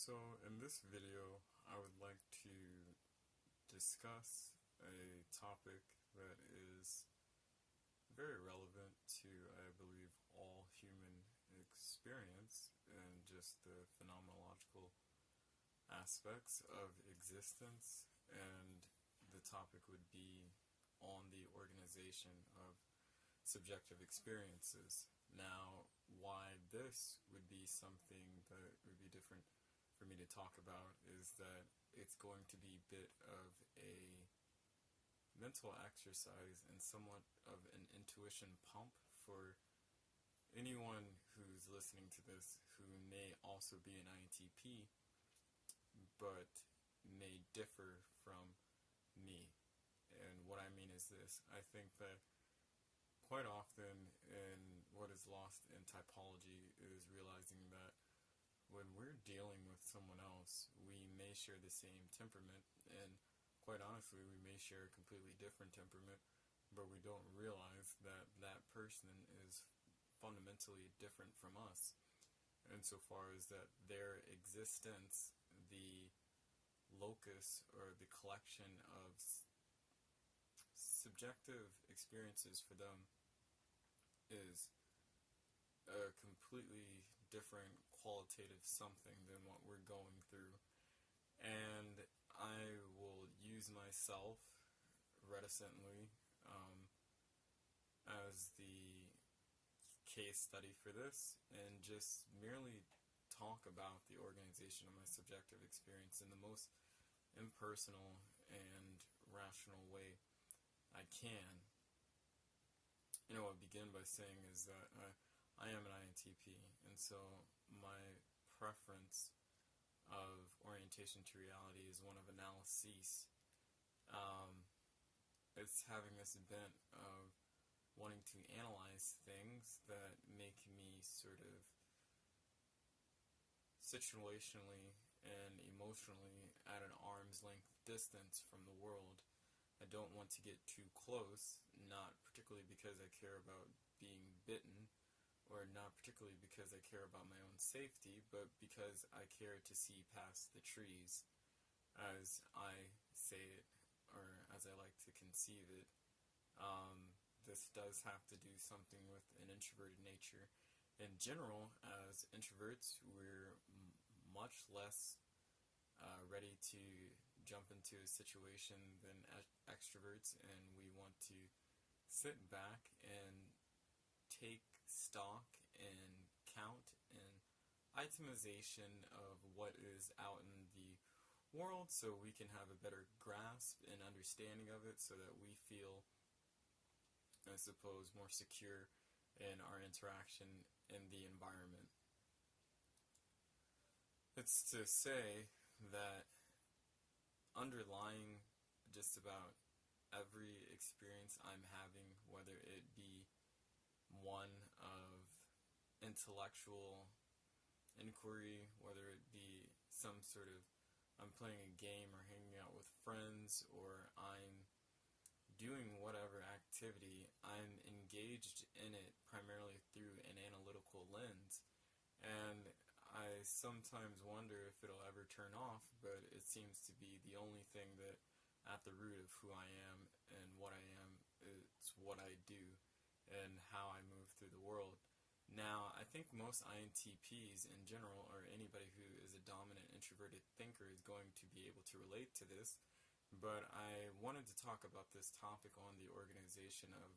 So in this video, I would like to discuss a topic that is very relevant to, I believe, all human experience and just the phenomenological aspects of existence, and the topic would be on the organization of subjective experiences. Now, why this would be something that would be different for me to talk about is that it's going to be a bit of a mental exercise and somewhat of an intuition pump for anyone who's listening to this who may also be an INTP but may differ from me. And what I mean is this: I think that quite often in what is lost in typology is realizing that when we're dealing with someone else, we may share the same temperament, and quite honestly, we may share a completely different temperament, but we don't realize that that person is fundamentally different from us, insofar as that their existence, the locus or the collection of subjective experiences for them, is a completely different qualitative something than what we're going through. And I will use myself reticently as the case study for this, and just merely talk about the organization of my subjective experience in the most impersonal and rational way I can. What I'll begin by saying is that I am an INTP, and so my preference of orientation to reality is one of analysis. It's having this bent of wanting to analyze things that make me sort of situationally and emotionally at an arm's length distance from the world. I don't want to get too close, not particularly because I care about being bitten, or not particularly because I care about my own safety, but because I care to see past the trees, as I say it, or as I like to conceive it. This does have to do something with an introverted nature. In general, as introverts, we're much less ready to jump into a situation than extroverts, and we want to sit back and take stock and count and itemization of what is out in the world, so we can have a better grasp and understanding of it, so that we feel, I suppose, more secure in our interaction in the environment. It's to say that underlying just about every experience I'm having, whether it be one of intellectual inquiry, whether it be some sort of I'm playing a game or hanging out with friends, or I'm doing whatever activity, I'm engaged in it primarily through an analytical lens. And I sometimes wonder if it'll ever turn off, but it seems to be the only thing that at the root of who I am and what I am, it's what I do and how I move through the world. Now, I think most INTPs in general, or anybody who is a dominant introverted thinker, is going to be able to relate to this, but I wanted to talk about this topic on the organization of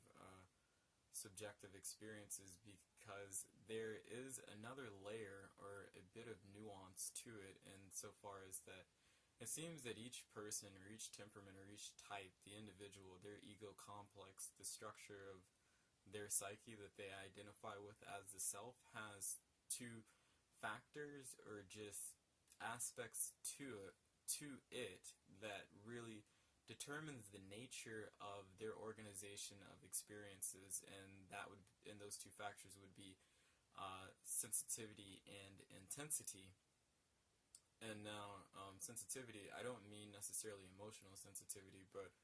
subjective experiences because there is another layer or a bit of nuance to it, insofar as that it seems that each person or each temperament or each type, the individual, their ego complex, the structure of their psyche that they identify with as the self, has two factors or just aspects to it that really determines the nature of their organization of experiences, and those two factors would be sensitivity and intensity. And now, sensitivity, I don't mean necessarily emotional sensitivity, but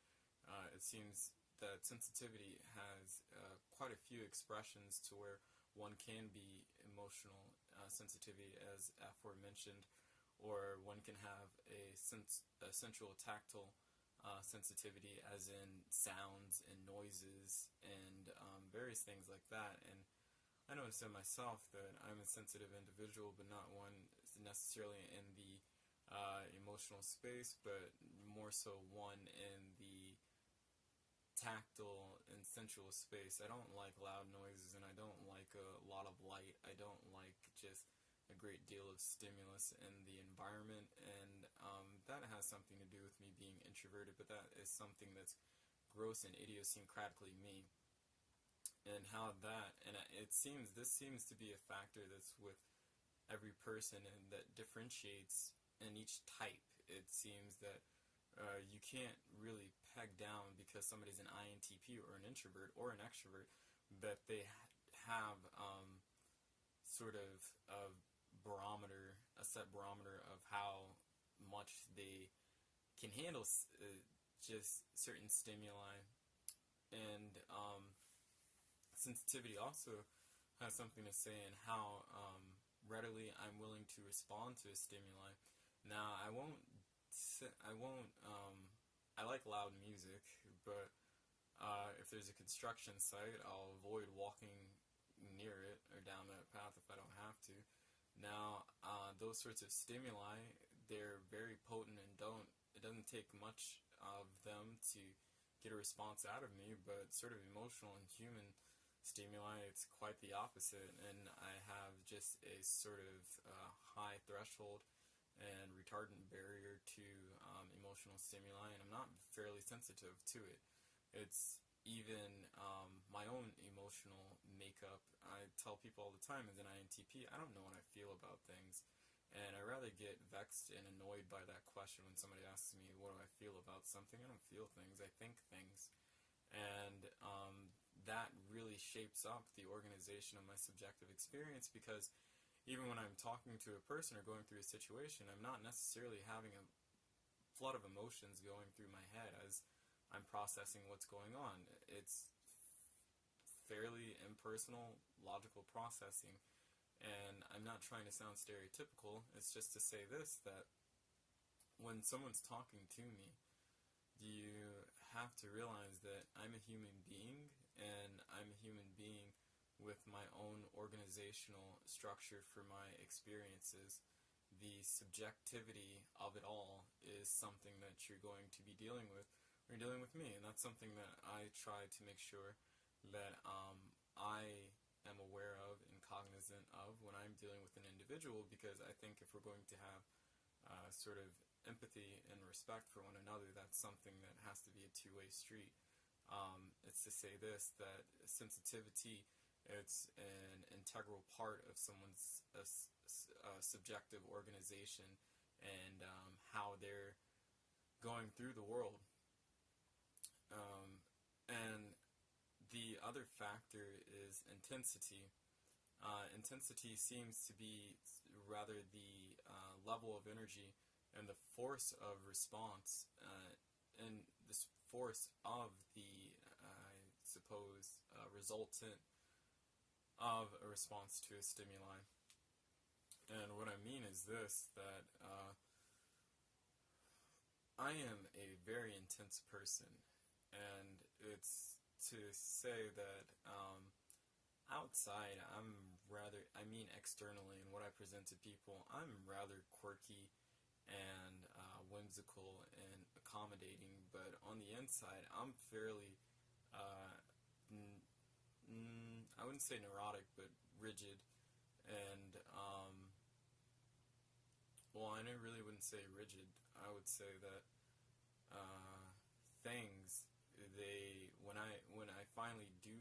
it seems that sensitivity has quite a few expressions to where one can be emotional sensitivity, as aforementioned, or one can have a sensual tactile sensitivity, as in sounds and noises and various things like that. And I noticed in myself that I'm a sensitive individual, but not one necessarily in the emotional space, but more so one in the tactile and sensual space. I don't like loud noises, and I don't like a lot of light. I don't like just a great deal of stimulus in the environment, and that has something to do with me being introverted, but that is something that's gross and idiosyncratically me. And how that, and this seems to be a factor that's with every person and that differentiates in each type. It seems that you can't really peg down because somebody's an INTP or an introvert or an extrovert that they have sort of a barometer, a set barometer of how much they can handle just certain stimuli. And sensitivity also has something to say in how readily I'm willing to respond to a stimuli. Now, I like loud music, but if there's a construction site, I'll avoid walking near it or down that path if I don't have to. Now, those sorts of stimuli, they're very potent and it doesn't take much of them to get a response out of me, but sort of emotional and human stimuli, it's quite the opposite, and I have just a sort of high threshold and retardant barrier to emotional stimuli, and I'm not fairly sensitive to it. It's even my own emotional makeup. I tell people all the time, as an INTP, I don't know what I feel about things, and I rather get vexed and annoyed by that question when somebody asks me, what do I feel about something? I don't feel things, I think things. And that really shapes up the organization of my subjective experience, because even when I'm talking to a person or going through a situation, I'm not necessarily having a flood of emotions going through my head as I'm processing what's going on. It's fairly impersonal, logical processing, and I'm not trying to sound stereotypical. It's just to say this, that when someone's talking to me, you have to realize that I'm a human being, and I'm a human being with my own organizational structure for my experiences. The subjectivity of it all is something that you're going to be dealing with when you're dealing with me, and that's something that I try to make sure that I am aware of and cognizant of when I'm dealing with an individual, because I think if we're going to have sort of empathy and respect for one another, that's something that has to be a two-way street. It's to say this, that sensitivity, it's an integral part of someone's subjective organization and how they're going through the world. And the other factor is intensity. Intensity seems to be rather the level of energy and the force of response, and this force of the, I suppose, resultant of a response to a stimuli. And what I mean is this, that I am a very intense person, and it's to say that outside, I mean externally, and what I present to people, I'm rather quirky and whimsical and accommodating, but on the inside, I'm fairly, I wouldn't say neurotic, but rigid, and, well, I really wouldn't say rigid. I would say that things, when I finally do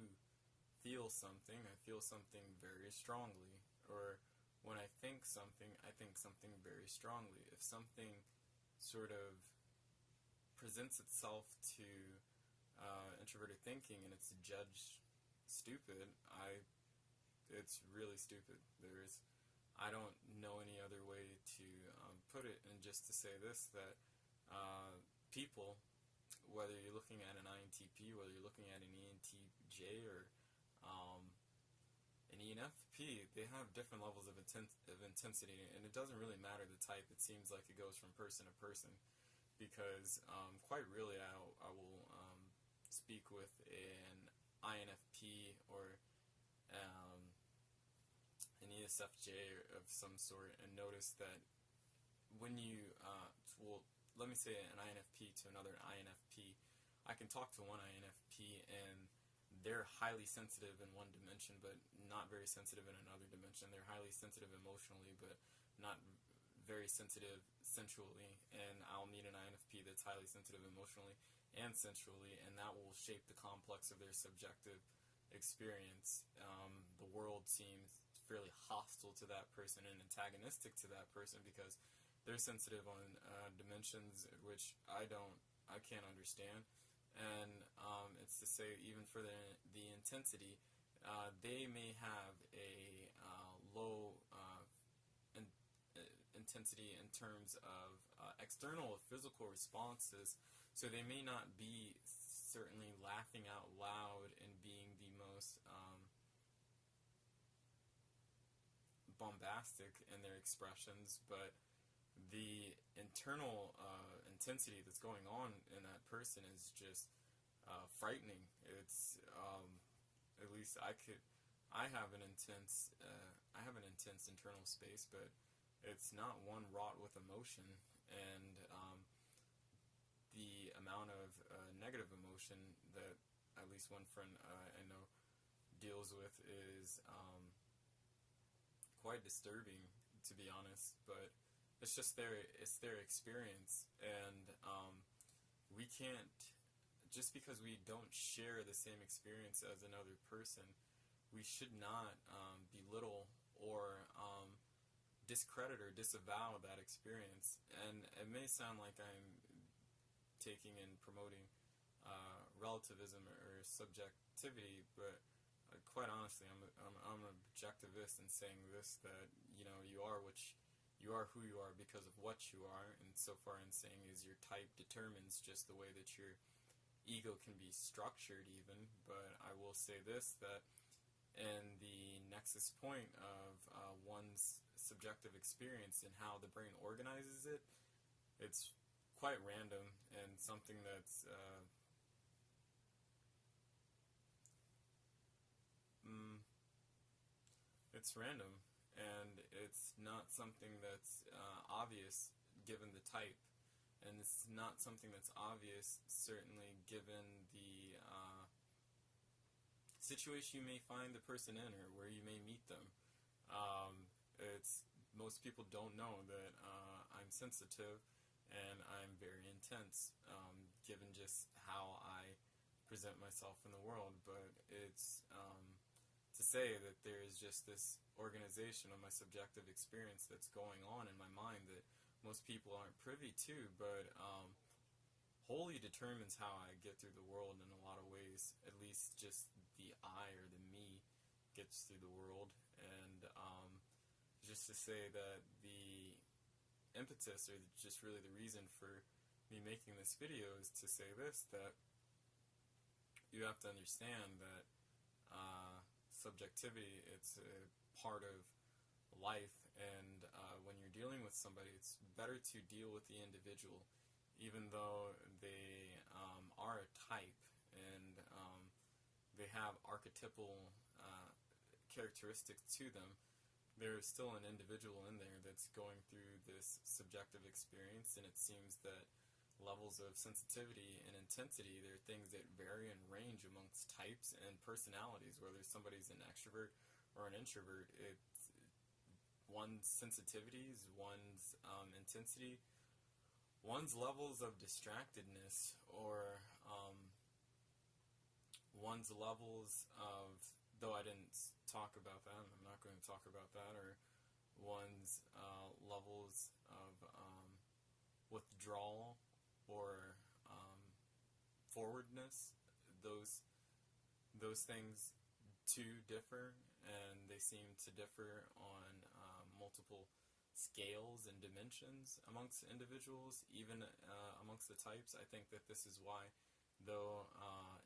feel something, I feel something very strongly, or when I think something very strongly. If something sort of presents itself to introverted thinking and it's judged stupid, it's really stupid. I don't know any other way to put it, and just to say this, that people, whether you're looking at an INTP, whether you're looking at an ENTJ, or an ENFP, INFP, they have different levels of intensity, and it doesn't really matter the type. It seems like it goes from person to person, because quite really I will speak with an INFP or um, an ESFJ of some sort and notice that when you, well, let me say an INFP to another INFP, I can talk to one INFP and they're highly sensitive in one dimension but not very sensitive in another dimension. They're highly sensitive emotionally but not very sensitive sensually, and I'll meet an INFP that's highly sensitive emotionally and sensually, and that will shape the complex of their subjective experience. The world seems fairly hostile to that person and antagonistic to that person because they're sensitive on dimensions which I can't understand. And it's to say, even for the intensity, they may have a low intensity in terms of external or physical responses, so they may not be certainly laughing out loud and being the most bombastic in their expressions, but the internal intensity that's going on in that person is just frightening. It's at least I have an intense internal space, but it's not one wrought with emotion, and the amount of negative emotion that at least one friend I know deals with is quite disturbing, to be honest. But it's just their experience, and we can't, just because we don't share the same experience as another person, we should not belittle or discredit or disavow that experience. And it may sound like I'm taking and promoting relativism or subjectivity, but quite honestly, I'm an objectivist in saying this, that you are who you are because of what you are, and so far in saying is your type determines just the way that your ego can be structured even. But I will say this, that in the nexus point of one's subjective experience and how the brain organizes it, it's quite random and something that's it's random, and it's not something that's obvious given the type, and it's not something that's obvious certainly given the situation you may find the person in or where you may meet them. It's most people don't know that I'm sensitive and I'm very intense, given just how I present myself in the world. But it's to say that there is just this organization of my subjective experience that's going on in my mind that most people aren't privy to, but wholly determines how I get through the world in a lot of ways. At least just the I or the me gets through the world. And just to say that the impetus, or just really the reason for me making this video, is to say this, that you have to understand that subjectivity, it's a part of life, and when you're dealing with somebody, it's better to deal with the individual, even though they are a type and they have archetypal characteristics to them. There's still an individual in there that's going through this subjective experience, and it seems that levels of sensitivity and intensity, there are things that vary and range amongst types and personalities, whether somebody's an extrovert or an introvert. It's one's sensitivities, one's intensity, one's levels of distractedness, or one's levels of, though I didn't talk about that, I'm not going to talk about that, or one's levels of withdrawal or forwardness. Those things too differ, and they seem to differ on multiple scales and dimensions amongst individuals, even amongst the types. I think that this is why, though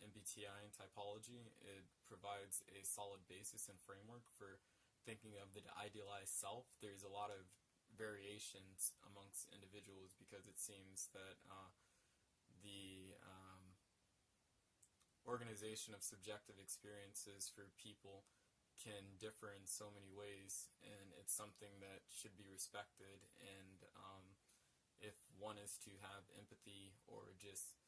MBTI and typology, it provides a solid basis and framework for thinking of the idealized self, there's a lot of variations amongst individuals because it seems that the organization of subjective experiences for people can differ in so many ways, and it's something that should be respected. And if one is to have empathy or just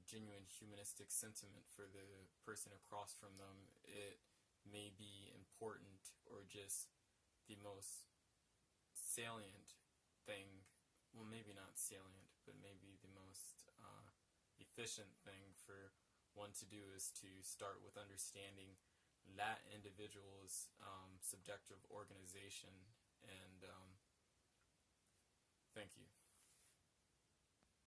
genuine humanistic sentiment for the person across from them, it may be important or just the most salient thing, well, maybe not salient, but maybe the most efficient thing for one to do is to start with understanding that individual's subjective organization. And thank you.